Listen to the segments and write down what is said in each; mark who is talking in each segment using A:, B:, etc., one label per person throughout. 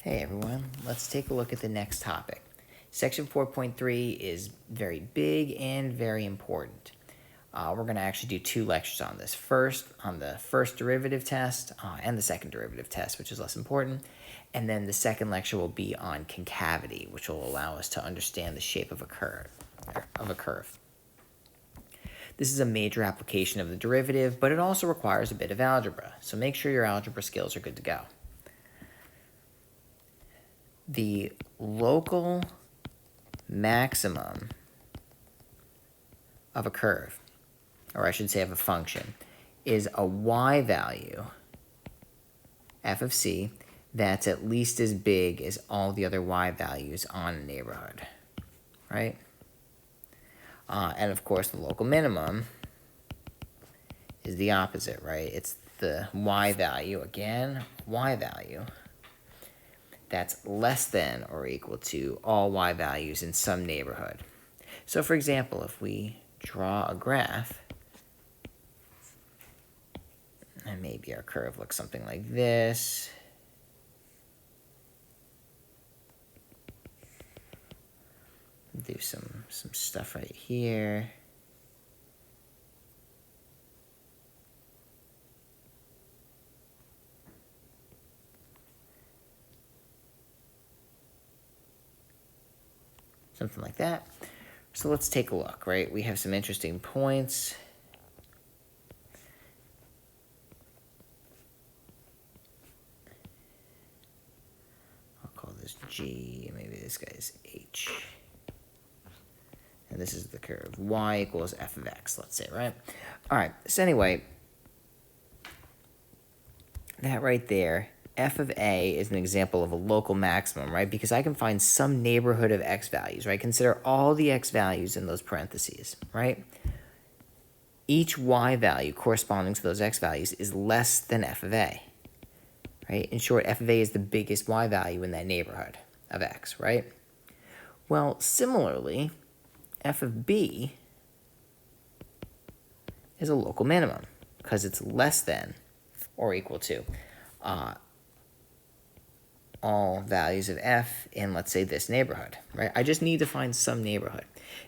A: Hey everyone, let's take a look at the next topic. Section 4.3 is very big and very important. We're going to actually do two lectures on this. First, on the first derivative test and the second derivative test, which is less important. And then the second lecture will be on concavity, which will allow us to understand the shape of a curve. This is a major application of the derivative, but it also requires a bit of algebra. So make sure your algebra skills are good to go. The local maximum of a curve, or I should say of a function, is a y value, f of c, that's at least as big as all the other y values on a neighborhood, right? And of course, the local minimum is the opposite, right? It's the y value, again, y value, that's less than or equal to all y values in some neighborhood. So for example, if we draw a graph, and maybe our curve looks something like this. Do some stuff right here. Something like that. So let's take a look, right? We have some interesting points. I'll call this G, maybe this guy is H. And this is the curve y equals f of x, let's say, right? All right, so anyway, that right there, f of a is an example of a local maximum, right? Because I can find some neighborhood of x values, right? Consider all the x values in those parentheses, right? Each y value corresponding to those x values is less than f of a, right? In short, f of a is the biggest y value in that neighborhood of x, right? Well, similarly, f of b is a local minimum because it's less than or equal to all values of f in, let's say, this neighborhood, right? I just need to find some neighborhood.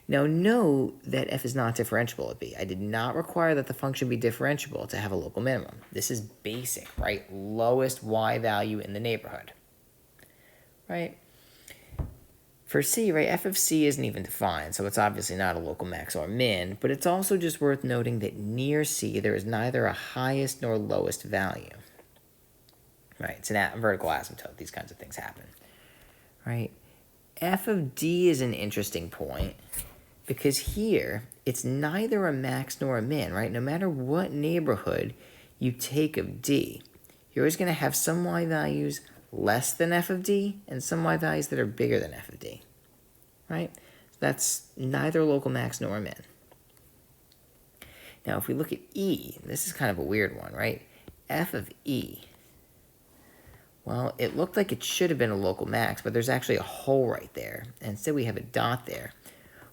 A: Now, note that f is not differentiable at b. I did not require that the function be differentiable to have a local minimum. This is basic, right? Lowest y value in the neighborhood, right? For c, right, f of c isn't even defined, so it's obviously not a local max or min, but it's also just worth noting that near c, there is neither a highest nor lowest value. Right, it's a vertical asymptote. These kinds of things happen, right? F of d is an interesting point because here it's neither a max nor a min, right? No matter what neighborhood you take of d, you're always going to have some y values less than f of d and some y values that are bigger than f of d, right? That's neither local max nor a min. Now, if we look at e, this is kind of a weird one, right? F of e. Well, it looked like it should have been a local max, but there's actually a hole right there. And instead we have a dot there.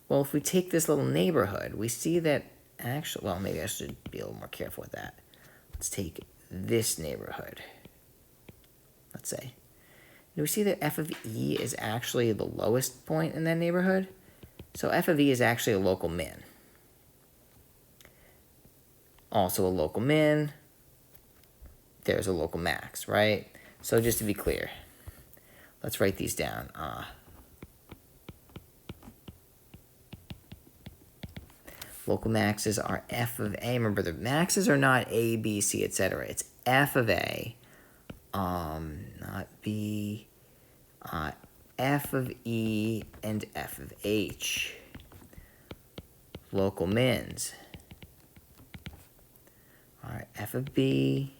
A: Well, if we take this little neighborhood, we see that actually, well, maybe I should be a little more careful with that. Let's take this neighborhood. Let's say. Do we see that f of e is actually the lowest point in that neighborhood? So f of e is actually a local min. Also a local min. There's a local max, right? So just to be clear, let's write these down. Local maxes are f of a. Remember, the maxes are not a, b, c, etc. It's f of a, not b, f of e, and f of h. Local mins. All right, f of b.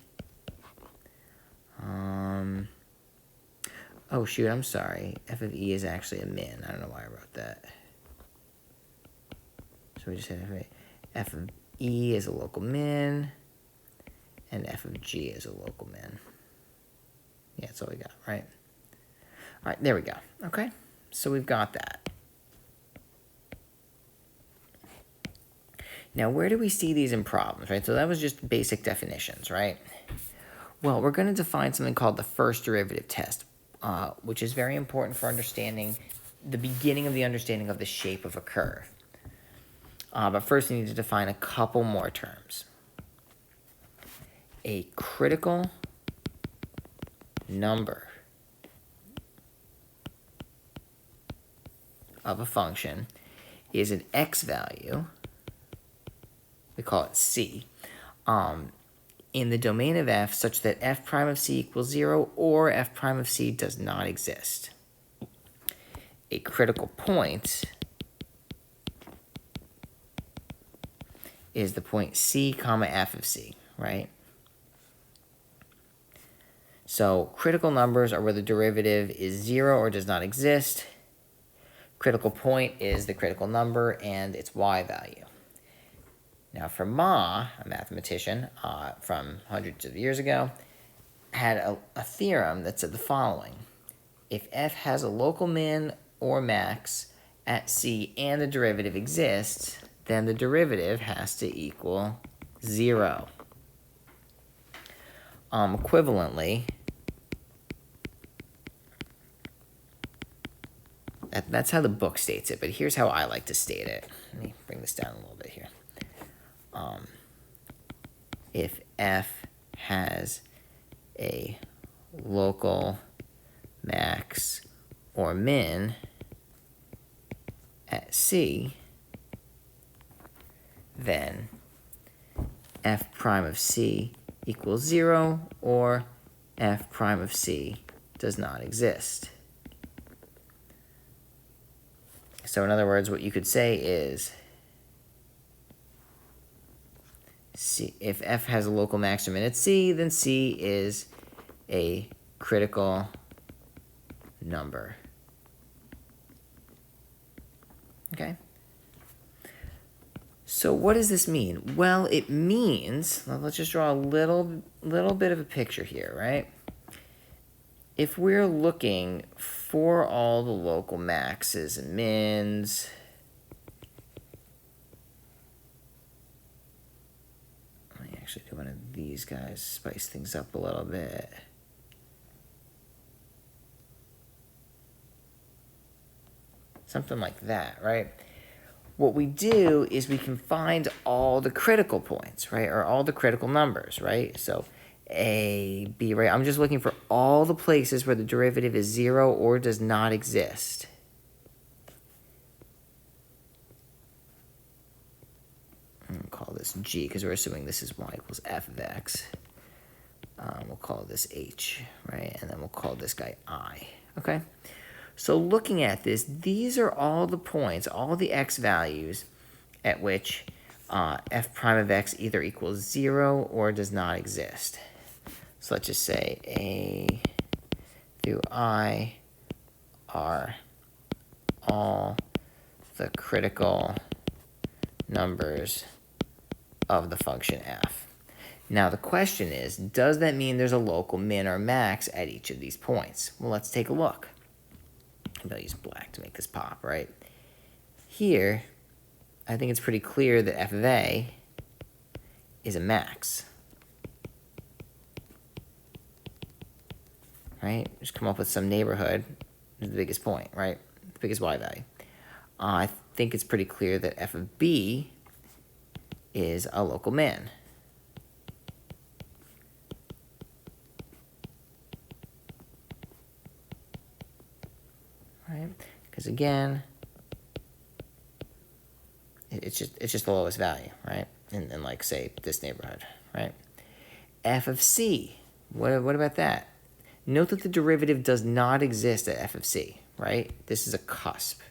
A: Oh shoot, I'm sorry. F of e is actually a min. I don't know why I wrote that. So we just have f of e is a local min, and f of g is a local min. Yeah, that's all we got, right? All right, there we go. Okay, so we've got that. Now, where do we see these in problems, right? So that was just basic definitions, right? Well, we're going to define something called the first derivative test. which is very important for understanding the beginning of the understanding of the shape of a curve. But first we need to define a couple more terms. A critical number of a function is an x value, we call it c, in the domain of f such that f prime of c equals 0 or f prime of c does not exist. A critical point is the point c comma f of c, right? So critical numbers are where the derivative is 0 or does not exist. Critical point is the critical number and its y value. Now Fermat, a mathematician from hundreds of years ago, had a theorem that said the following. If f has a local min or max at c and the derivative exists, then the derivative has to equal 0. Equivalently, that's how the book states it, but here's how I like to state it. Let me bring this down a little bit here. If f has a local max or min at c, then f prime of c equals 0 or f prime of c does not exist. So in other words, what you could say is C, if f has a local maximum at c, then c is a critical number. Okay? So what does this mean? Well, it means, let's just draw a little bit of a picture here, right? If we're looking for all the local maxes and mins, let me actually do one of these guys, spice things up a little bit. Something like that, right? What we do is we can find all the critical points, right? Or all the critical numbers, right? So A, B, right? I'm just looking for all the places where the derivative is 0 or does not exist. I'll call this G because we're assuming this is y equals f of x. We'll call this H, right? And then we'll call this guy I, okay? So looking at this, these are all the points, all the x values at which f prime of x either equals 0 or does not exist. So let's just say A through I are all the critical numbers of the function f. Now the question is, does that mean there's a local min or max at each of these points? Well, let's take a look. Maybe I'll use black to make this pop, right? Here, I think it's pretty clear that f of a is a max. Right? Just come up with some neighborhood, the biggest point, right? The biggest y value. I think it's pretty clear that f of b is a local min. Right? Because again, it's just the lowest value, right? In like say this neighborhood, right? F of c, what about that? Note that the derivative does not exist at f of c, right? This is a cusp.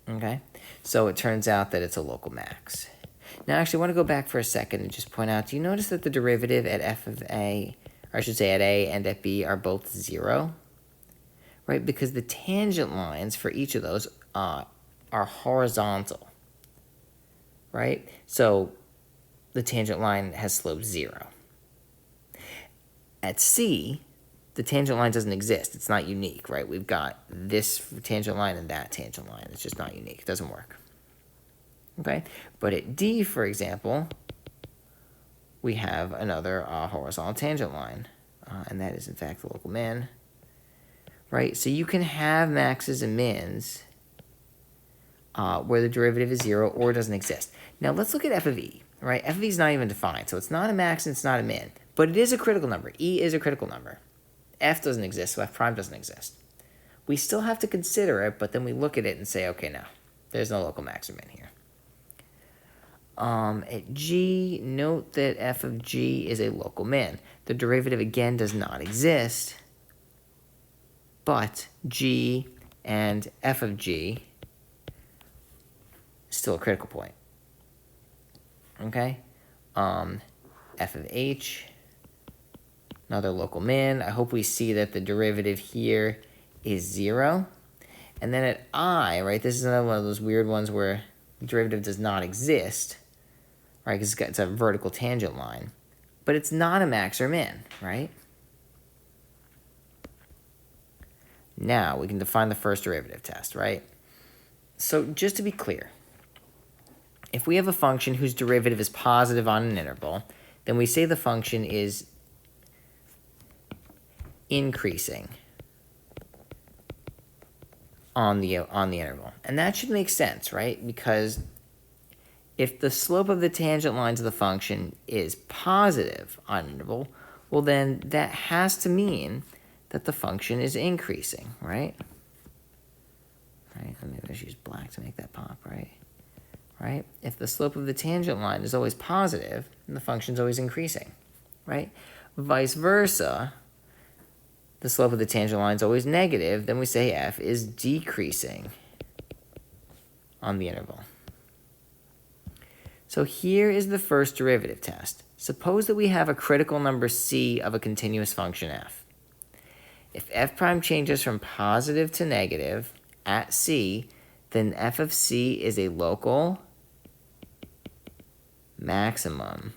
A: Okay, so it turns out that it's a local max. Now, actually, I want to go back for a second and just point out, do you notice that the derivative at f of a, or I should say at a and at b, are both 0? Right, because the tangent lines for each of those are horizontal, right? So the tangent line has slope 0. At c, the tangent line doesn't exist. It's not unique, right? We've got this tangent line and that tangent line. It's just not unique. It doesn't work. Okay? But at D, for example, we have another horizontal tangent line. and that is in fact the local min, right? So you can have maxes and mins where the derivative is 0 or doesn't exist. Now let's look at f of e, right? F of e is not even defined, so it's not a max and it's not a min, but it is a critical number. E is a critical number. F doesn't exist, so f prime doesn't exist. We still have to consider it, but then we look at it and say, okay, no, there's no local max or min here. At g, note that f of g is a local min. The derivative, again, does not exist, but g and f of g is still a critical point. Okay? F of h, another local min. I hope we see that the derivative here is 0. And then at I, right, this is another one of those weird ones where the derivative does not exist, right, because it's a vertical tangent line. But it's not a max or min, right? Now we can define the first derivative test, right? So just to be clear, if we have a function whose derivative is positive on an interval, then we say the function is increasing on the interval. And that should make sense, right? Because if the slope of the tangent lines of the function is positive on an interval, well then that has to mean that the function is increasing, right? Right, maybe I should use black to make that pop, right? Right? If the slope of the tangent line is always positive, then the function's always increasing, right? Vice versa, the slope of the tangent line is always negative, then we say f is decreasing on the interval. So here is the first derivative test. Suppose that we have a critical number c of a continuous function f. If f prime changes from positive to negative at c, then f of c is a local maximum.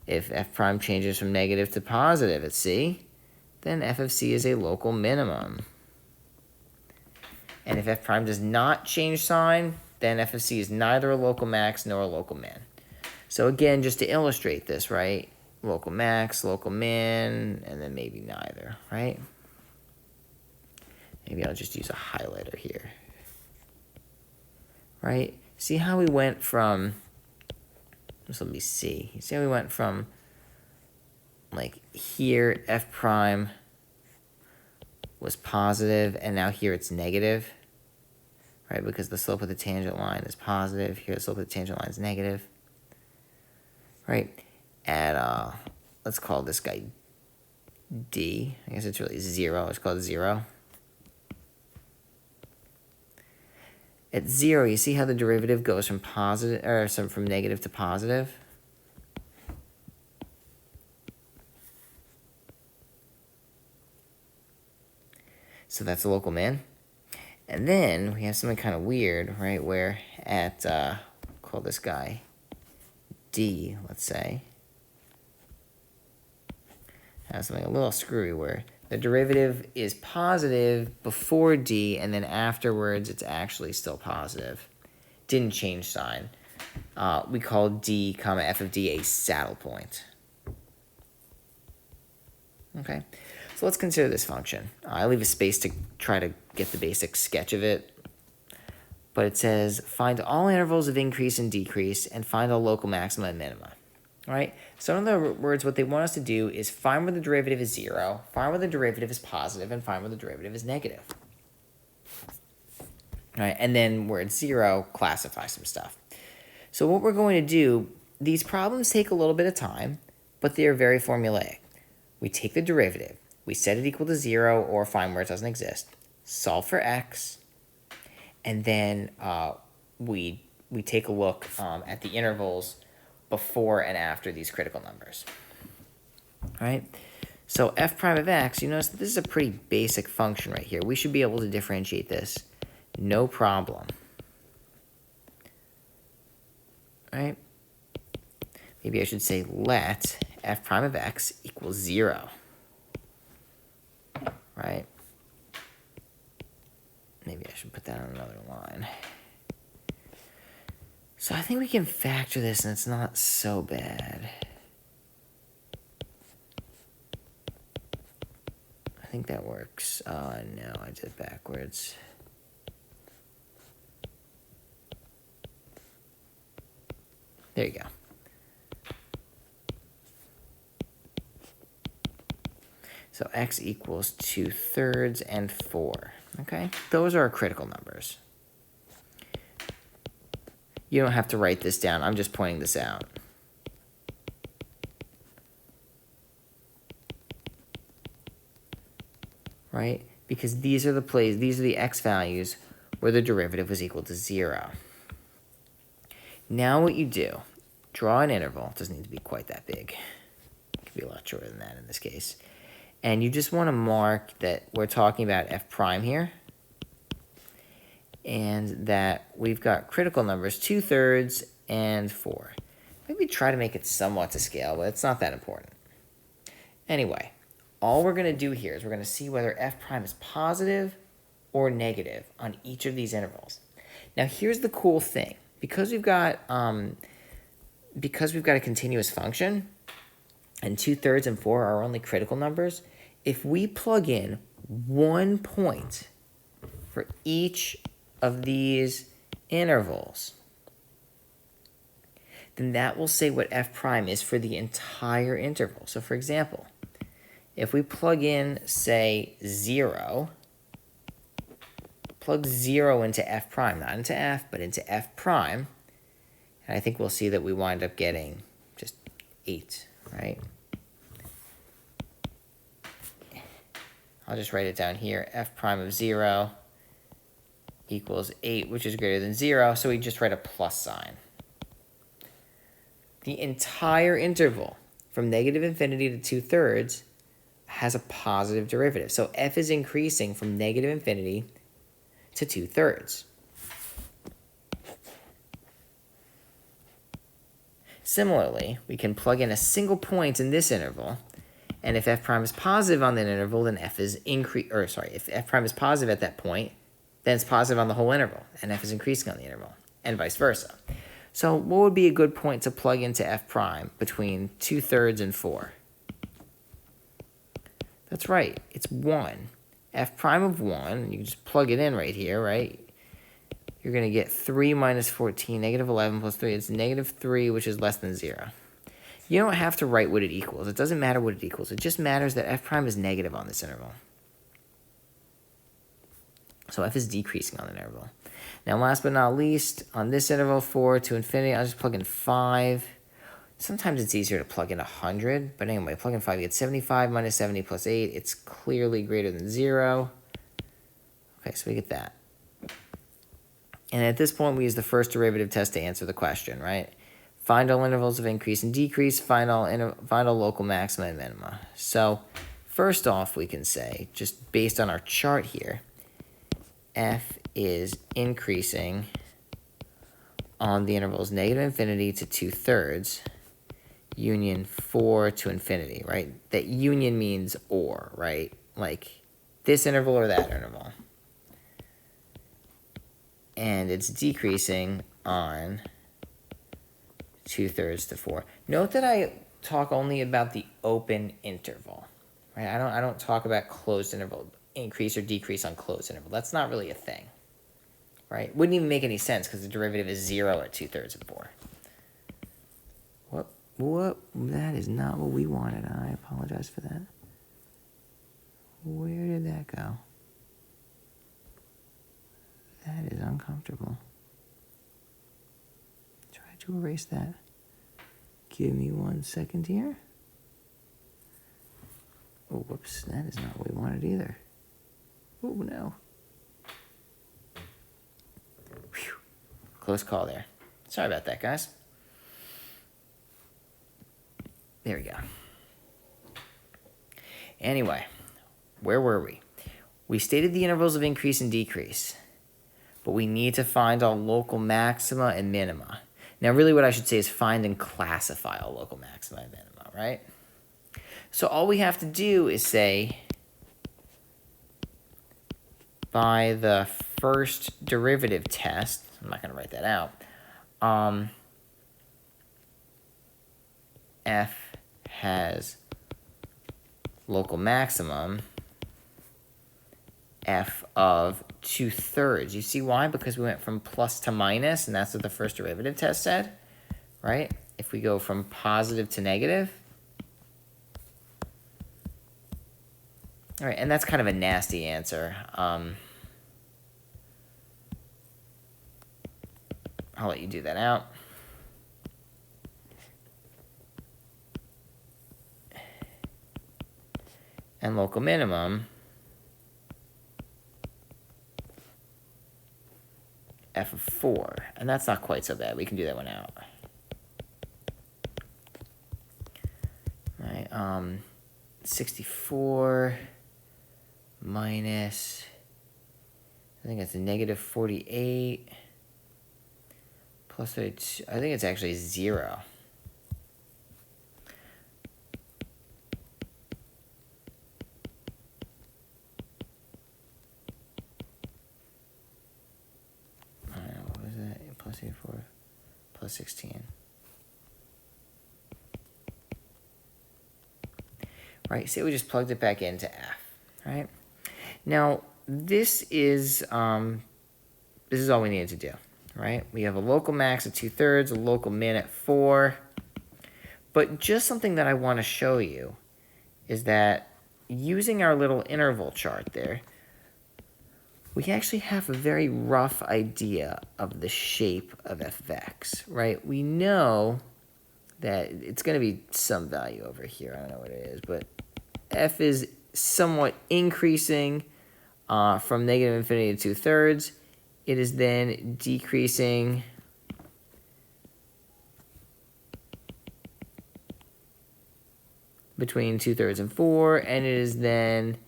A: If f prime changes from negative to positive at c, then f of c is a local minimum. And if f prime does not change sign, then f of c is neither a local max nor a local min. So again, just to illustrate this, right? Local max, local min, and then maybe neither, right? Maybe I'll just use a highlighter here. Right? See how we went from, this will be C. You see how we went from, like, here f prime was positive, and now here it's negative, right? Because the slope of the tangent line is positive. Here the slope of the tangent line is negative, right? At, let's call this guy D. I guess it's really 0. Let's call it 0. At 0, you see how the derivative goes from positive, or from negative to positive? So that's the local min. And then we have something kind of weird, right, where at, call this guy D, let's say, have something a little screwy where the derivative is positive before D, and then afterwards it's actually still positive. Didn't change sign. We call D, comma, f of D a saddle point. Okay, so let's consider this function. I leave a space to try to get the basic sketch of it. But it says, find all intervals of increase and decrease, and find all local maxima and minima. All right? So in other words, what they want us to do is find where the derivative is 0, find where the derivative is positive, and find where the derivative is negative. All right? And then where it's 0, classify some stuff. So what we're going to do, these problems take a little bit of time, but they are very formulaic. We take the derivative, we set it equal to 0 or find where it doesn't exist, solve for x, and then we take a look at the intervals before and after these critical numbers. All right? So f prime of x, you notice that this is a pretty basic function right here. We should be able to differentiate this, no problem. All right? Maybe I should say let f prime of x equals 0. Right? Maybe I should put that on another line. So I think we can factor this, and it's not so bad. think that works. No, I did it backwards. There you go. So x equals 2/3 and 4. Okay, those are our critical numbers. You don't have to write this down. I'm just pointing this out. Right? Because these are the x values where the derivative was equal to 0. Now what you do, draw an interval. It doesn't need to be quite that big. It could be a lot shorter than that in this case. And you just want to mark that we're talking about f prime here. And that we've got critical numbers 2/3 and 4. Maybe try to make it somewhat to scale, but it's not that important. Anyway, all we're going to do here is we're going to see whether f prime is positive or negative on each of these intervals. Now here's the cool thing. Because we've got a continuous function, and 2/3 and 4 are only critical numbers, if we plug in 1 point for each of these intervals, then that will say what f prime is for the entire interval. So for example, if we plug in, say, 0, plug 0 into f prime, not into f, but into f prime, and I think we'll see that we wind up getting just 8, right? I'll just write it down here. F prime of 0 equals 8, which is greater than 0, so we just write a plus sign. The entire interval from -infinity to 2/3 has a positive derivative. So f is increasing from -infinity to 2/3. Similarly, we can plug in a single point in this interval, and if f prime is positive on that interval, then if f prime is positive at that point, then it's positive on the whole interval, and f is increasing on the interval, and vice versa. So what would be a good point to plug into f prime between 2/3 and 4? That's right, it's 1. F prime of 1, you can just plug it in right here, right? You're going to get 3 minus 14, -11 plus 3. It's -3, which is less than 0. You don't have to write what it equals. It doesn't matter what it equals. It just matters that f prime is negative on this interval. So f is decreasing on the interval. Now, last but not least, on this interval, 4 to infinity, I'll just plug in 5. Sometimes it's easier to plug in 100. But anyway, plug in 5. You get 75 minus 70 plus 8. It's clearly greater than 0. Okay, so we get that. And at this point, we use the first derivative test to answer the question, right? Find all intervals of increase and decrease. Find all local maxima and minima. So first off, we can say, just based on our chart here, f is increasing on the intervals -infinity to 2/3, union 4 to infinity, right? That union means or, right? Like this interval or that interval. And it's decreasing on 2/3 to 4. Note that I talk only about the open interval, right? I don't talk about closed interval, increase or decrease on closed interval. That's not really a thing, right? Wouldn't even make any sense because the derivative is 0 at 2/3 and 4. What? That is not what we wanted. I apologize for that. Where did that go? That is uncomfortable. Try to erase that. Give me 1 second here. Oh, whoops. That is not what we wanted either. Oh, no. Whew. Close call there. Sorry about that, guys. There we go. Anyway, where were we? We stated the intervals of increase and decrease, but we need to find all local maxima and minima. Now, really what I should say is find and classify all local maxima and minima, right? So all we have to do is say, by the first derivative test, I'm not going to write that out, f has local maximum f of 2/3. You see why? Because we went from plus to minus, and that's what the first derivative test said, right? If we go from positive to negative. All right, and that's kind of a nasty answer. I'll let you do that out. And local minimum, f of 4. And that's not quite so bad. We can do that one out. All right, 64 minus, I think it's a negative 48 plus 32. I think it's actually 0. What was that? Plus 84 plus 16. Right, see, we just plugged it back into f, right? Now, this is all we needed to do, right? We have a local max at 2/3, a local min at 4. But just something that I want to show you is that using our little interval chart there, we actually have a very rough idea of the shape of f of x, right? We know that it's going to be some value over here. I don't know what it is, but f is somewhat increasing from negative infinity to 2/3. It is then decreasing between 2/3 and 4, and it is then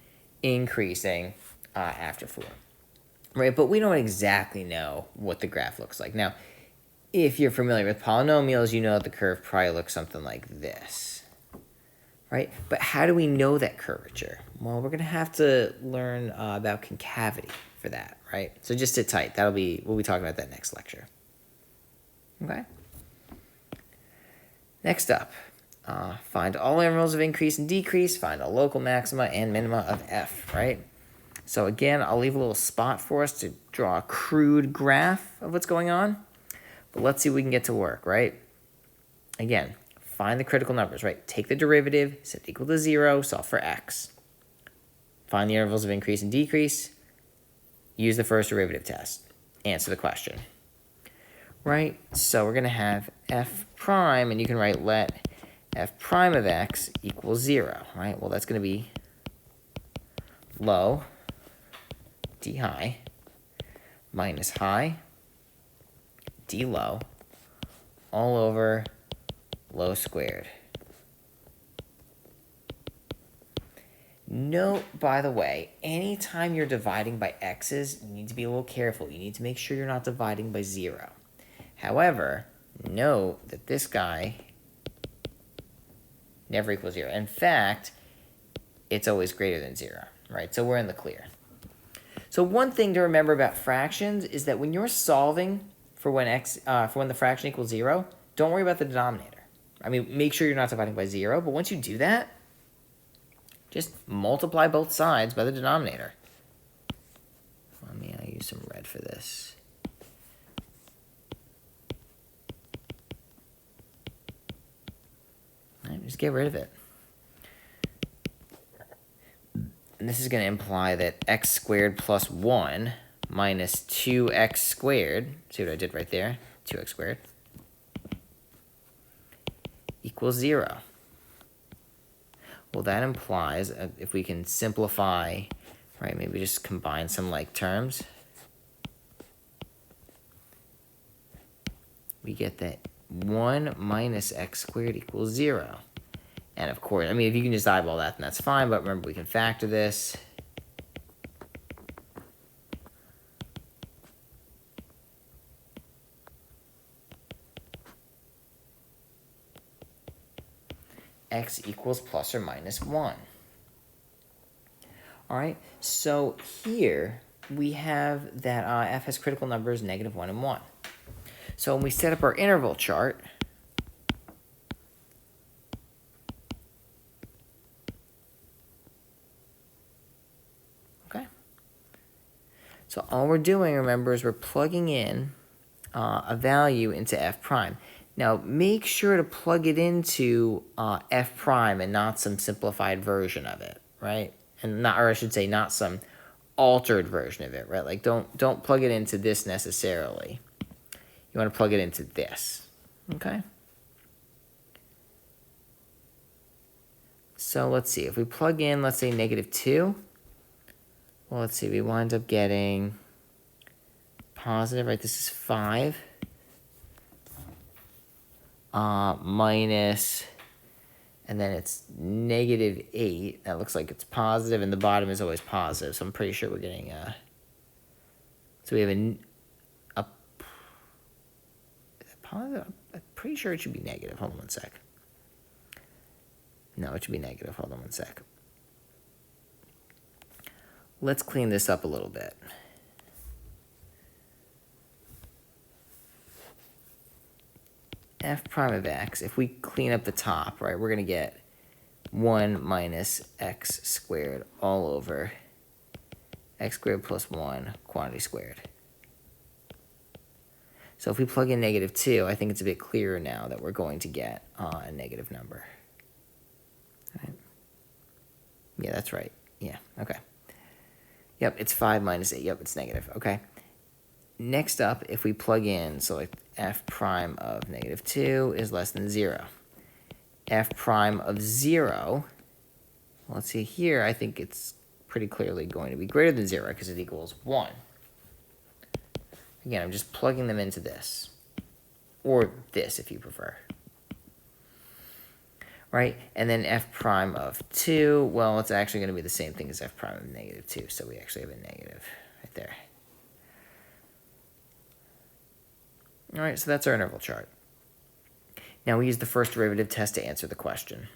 A: increasing after 4. Right, but we don't exactly know what the graph looks like. Now, if you're familiar with polynomials, you know that the curve probably looks something like this, right? But how do we know that curvature? Well, we're going to have to learn about concavity for that, right? So just sit tight. We'll be talking about that next lecture. Okay? Next up, find all intervals of increase and decrease, find all local maxima and minima of f, right? So again, I'll leave a little spot for us to draw a crude graph of what's going on. But let's see if we can get to work, right? Again, find the critical numbers, right? Take the derivative, set it equal to 0, solve for x. Find the intervals of increase and decrease. Use the first derivative test. Answer the question. Right? So we're going to have f prime, and you can write let f prime of x equals 0, right? Well, that's going to be low, d high, minus high, d low, all over low squared. Note, by the way, anytime you're dividing by x's, you need to be a little careful. You need to make sure you're not dividing by 0. However, note that this guy never equals 0. In fact, it's always greater than 0, right? So we're in the clear. So one thing to remember about fractions is that when you're solving for when the fraction equals 0, don't worry about the denominator. I mean, make sure you're not dividing by 0, but once you do that, just multiply both sides by the denominator. Let me use some red for this. All right, just get rid of it. And this is going to imply that x squared plus 1 minus 2x squared, see what I did right there, 2x squared, equals 0. Well, that implies, if we can simplify, right, maybe just combine some like terms, we get that 1 minus x squared equals 0. And of course, I mean, if you can just eyeball that, then that's fine, but remember, we can factor this. X equals plus or minus 1. All right, so here we have that f has critical numbers negative 1 and 1. So when we set up our interval chart, okay, So all we're doing, remember, is we're plugging in a value into f prime. Now, make sure to plug it into f prime and not some simplified version of it, right? And not, or I should say, not some altered version of it, right? Like, don't plug it into this necessarily. You want to plug it into this, okay? So let's see. If we plug in, let's say, -2, well, let's see. We wind up getting positive, right? This is 5. Minus, and then it's -8. That looks like it's positive, and the bottom is always positive, so I'm pretty sure we're getting so we have a positive. I'm pretty sure it should be negative. Hold on one sec. No, it should be negative. Hold on one sec. Let's clean this up a little bit. F prime of x, if we clean up the top, right, we're going to get 1 minus x squared all over x squared plus 1 quantity squared. So if we plug in -2, I think it's a bit clearer now that we're going to get a negative number. Right? Yeah, that's right. Yeah, okay. Yep, it's 5 minus 8. Yep, it's negative. Okay. Next up, if we plug in, so like f prime of -2 is less than 0. F prime of 0, well, let's see here, I think it's pretty clearly going to be greater than 0 because it equals 1. Again, I'm just plugging them into this, or this if you prefer. Right, and then f prime of 2, well, it's actually going to be the same thing as f prime of -2, so we actually have a negative right there. All right, so that's our interval chart. Now we use the first derivative test to answer the question.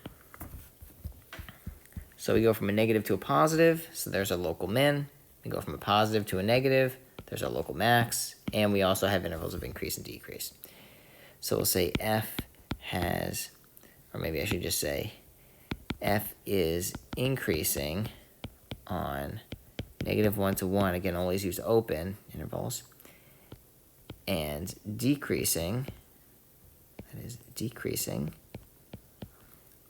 A: So we go from a negative to a positive, so there's our local min. We go from a positive to a negative, there's our local max, and we also have intervals of increase and decrease. So we'll say f has, or maybe I should just say, f is increasing on -1 to 1. Again, always use open intervals. And decreasing, that is decreasing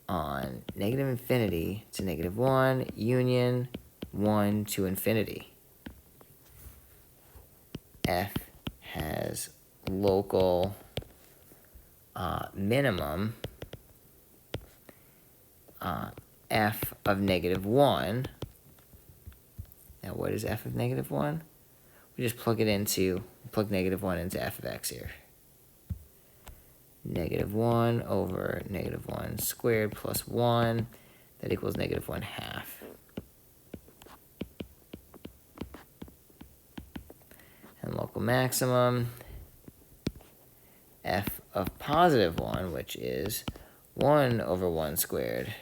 A: on -infinity to -1, union 1 to infinity. F has local minimum f of -1. Now what is f of -1? We just plug -1 into f of x here. -1 over -1 squared plus 1, that equals -1/2. And local maximum, f of +1, which is 1 over 1 squared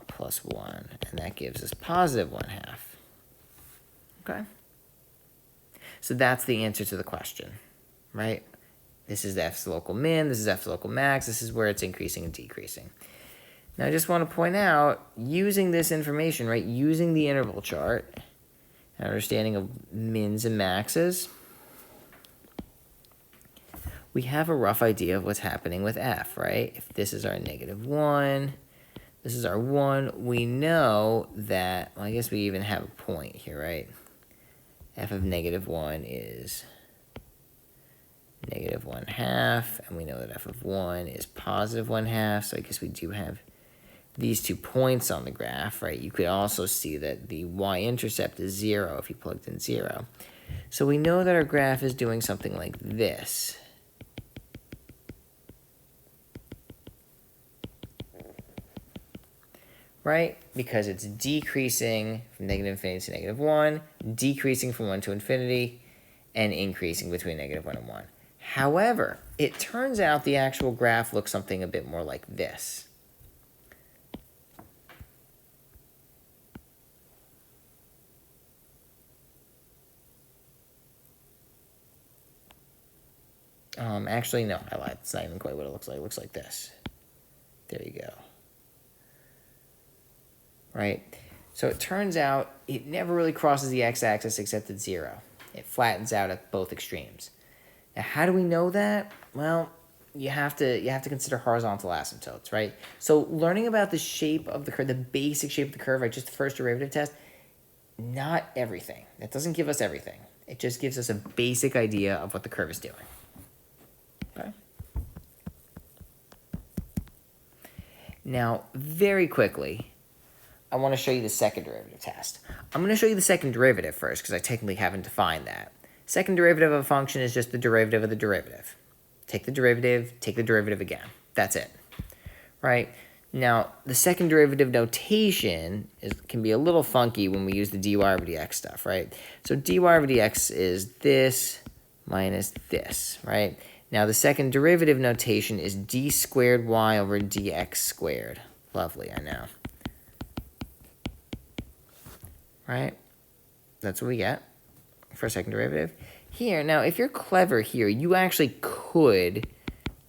A: plus 1, and that gives us +1/2. Okay? So that's the answer to the question, right? This is f's local min, this is f's local max, this is where it's increasing and decreasing. Now I just want to point out, using this information, right, using the interval chart, and understanding of mins and maxes, we have a rough idea of what's happening with f, right? If this is our -1, this is our 1, we know that, well, I guess we even have a point here, right? F of -1 is -1/2, and we know that f of 1 is +1/2, so I guess we do have these 2 points on the graph, right? You could also see that the y-intercept is 0 if you plugged in 0. So we know that our graph is doing something like this. Right? Because it's decreasing from -infinity to -1, decreasing from 1 to infinity, and increasing between -1 and 1. However, it turns out the actual graph looks something a bit more like this. Actually, no, I lied. It's not even quite what it looks like. It looks like this. There you go. Right? So it turns out it never really crosses the x-axis except at 0. It flattens out at both extremes. Now, how do we know that? Well, you have to consider horizontal asymptotes, right? So learning about the shape of the curve, the basic shape of the curve, right, just the first derivative test, not everything. That doesn't give us everything. It just gives us a basic idea of what the curve is doing. Okay? Now, very quickly, I want to show you the second derivative test. I'm going to show you the second derivative first because I technically haven't defined that. Second derivative of a function is just the derivative of the derivative. Take the derivative again. That's it. Right? Now, the second derivative notation can be a little funky when we use the dy over dx stuff, right? So dy over dx is this minus this, right? Now, the second derivative notation is d squared y over dx squared. Lovely, I know. Right? That's what we get for a second derivative. Here, now, if you're clever here, you actually could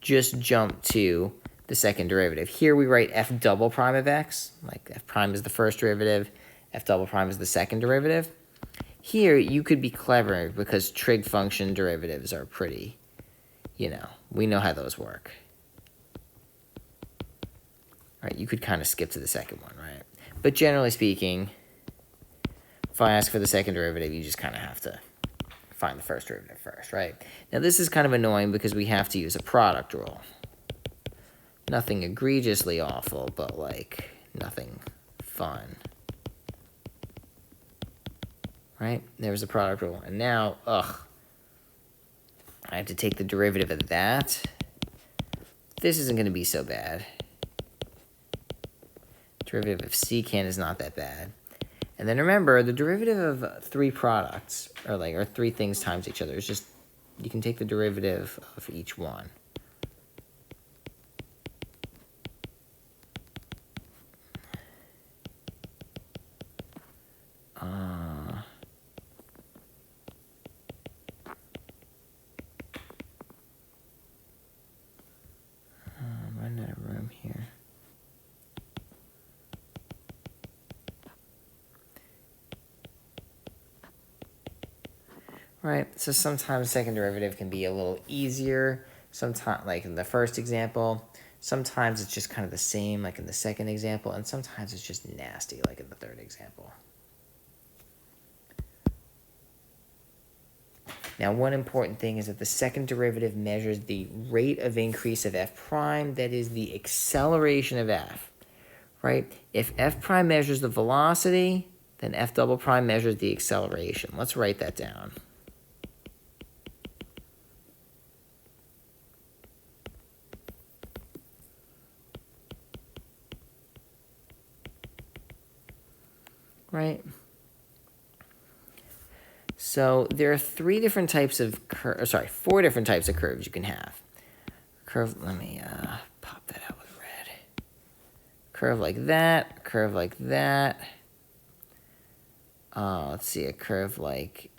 A: just jump to the second derivative. Here we write f double prime of x, like f prime is the first derivative, f double prime is the second derivative. Here you could be clever because trig function derivatives are pretty, we know how those work. All right, you could kind of skip to the second one, right? But generally speaking, if I ask for the second derivative, you just kind of have to find the first derivative first, right? Now this is kind of annoying because we have to use a product rule. Nothing egregiously awful, but like nothing fun. Right? There's a product rule. And now, I have to take the derivative of that. This isn't going to be so bad. Derivative of secant is not that bad. And then remember, the derivative of three products, or three things times each other, is just, you can take the derivative of each one. I'm running out of room here. Right, so sometimes second derivative can be a little easier. Sometimes, like in the first example, sometimes it's just kind of the same, like in the second example, and sometimes it's just nasty, like in the third example. Now, one important thing is that the second derivative measures the rate of increase of f prime, that is the acceleration of f, right? If f prime measures the velocity, then f double prime measures the acceleration. Let's write that down. Right? So there are four different types of curves you can have. Curve, let me pop that out with red. Curve like that, curve like that. Let's see, a curve like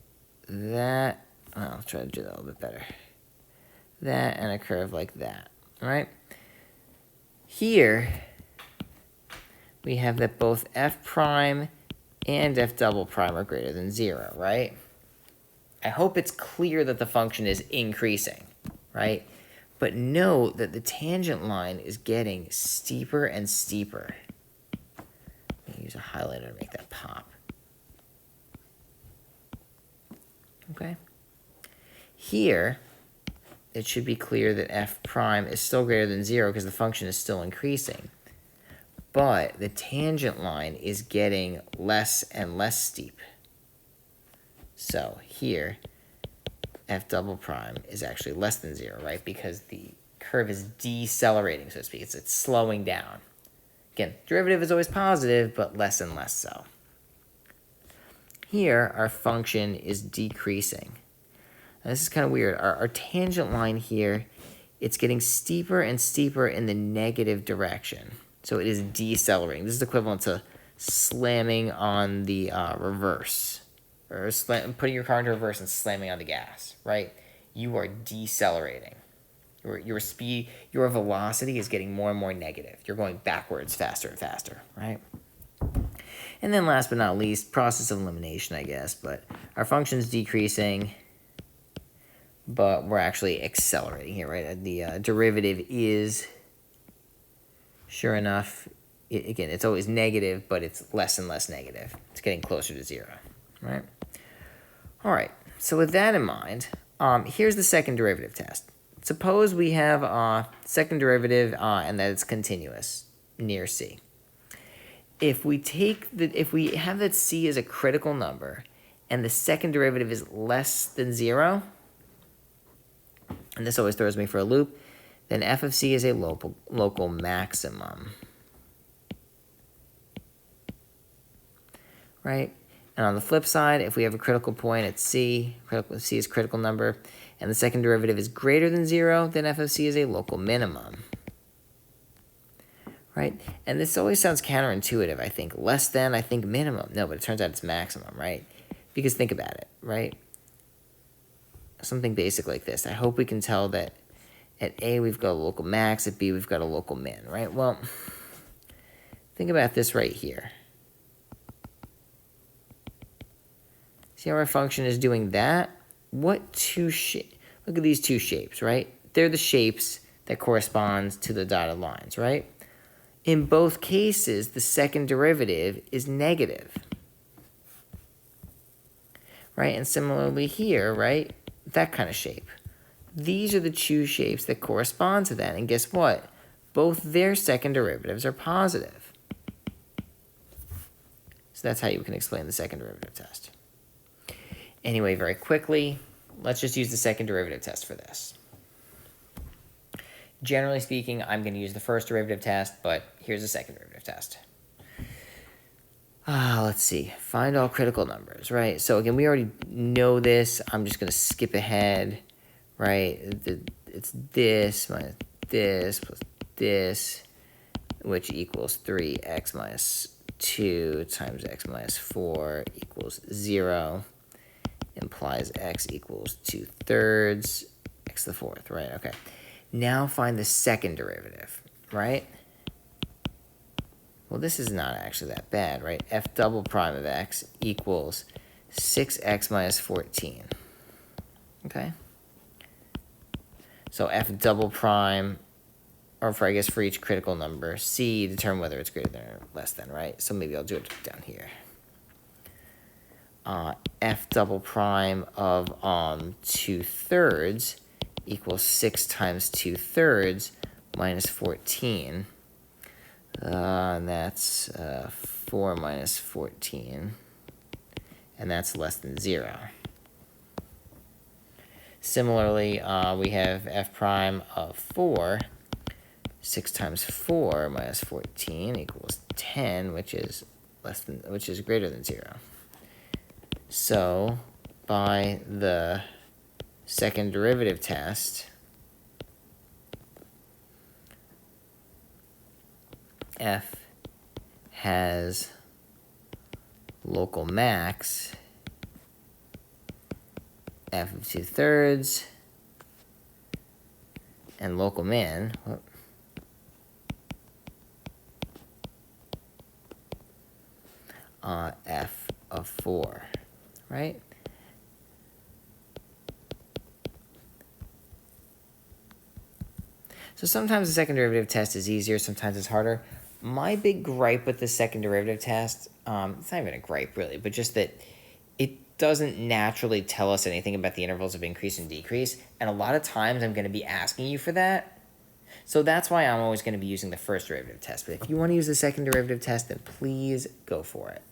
A: that. I'll try to do that a little bit better. That and a curve like that, all right? Here, we have that both f prime and f double prime are greater than 0, right? I hope it's clear that the function is increasing, right? But note that the tangent line is getting steeper and steeper. Let me use a highlighter to make that pop. Okay. Here, it should be clear that f prime is still greater than 0 because the function is still increasing. But the tangent line is getting less and less steep. So here, f double prime is actually less than 0, right? Because the curve is decelerating, so to speak. It's slowing down. Again, derivative is always positive, but less and less so. Here, our function is decreasing. Now, this is kind of weird. Our tangent line here, it's getting steeper and steeper in the negative direction. So it is decelerating. This is equivalent to slamming on the reverse. Or putting your car into reverse and slamming on the gas, right? You are decelerating. Your velocity is getting more and more negative. You're going backwards faster and faster, right? And then last but not least, process of elimination, I guess. But our function's decreasing, but we're actually accelerating here, right? The derivative is, sure enough, again, it's always negative, but it's less and less negative. It's getting closer to 0, right? All right, so with that in mind, here's the second derivative test. Suppose we have a second derivative and that it's continuous near C. If we have that C as a critical number and the second derivative is less than 0, and this always throws me for a loop, then f of C is a local maximum. Right? And on the flip side, if we have a critical point at C, C is critical number, and the second derivative is greater than 0, then f of C is a local minimum. Right? And this always sounds counterintuitive, I think. Less than, I think minimum. No, but it turns out it's maximum, right? Because think about it, right? Something basic like this. I hope we can tell that at A we've got a local max, at B we've got a local min, right? Well, think about this right here. See how our function is doing that? What two shapes? Look at these two shapes, right? They're the shapes that correspond to the dotted lines, right? In both cases, the second derivative is negative. Right? And similarly here, right? That kind of shape. These are the two shapes that correspond to that. And guess what? Both their second derivatives are positive. So that's how you can explain the second derivative test. Anyway, very quickly, let's just use the second derivative test for this. Generally speaking, I'm going to use the first derivative test, but here's the second derivative test. Let's see. Find all critical numbers, right? So again, we already know this. I'm just going to skip ahead, right? It's this minus this plus this, which equals 3x minus 2 times x minus 4 equals 0. Implies x equals 2/3, x to the 4th, right? Okay. Now find the second derivative, right? Well, this is not actually that bad, right? F double prime of x equals 6x minus 14, okay? So F double prime, or for, I guess, for each critical number, C, determine whether it's greater than or less than, right? So maybe I'll do it down here. F double prime of 2/3 equals 6 times 2/3 minus 14. And that's 4 minus 14. And that's less than 0. Similarly, we have f prime of 4. 6 times 4 minus 14 equals 10, which is greater than 0. So, by the second derivative test, f has local max f of 2/3 and local min f of 4, right? So sometimes the second derivative test is easier, sometimes it's harder. My big gripe with the second derivative test, it's not even a gripe really, but just that it doesn't naturally tell us anything about the intervals of increase and decrease, and a lot of times I'm going to be asking you for that. So that's why I'm always going to be using the first derivative test. But if you want to use the second derivative test, then please go for it.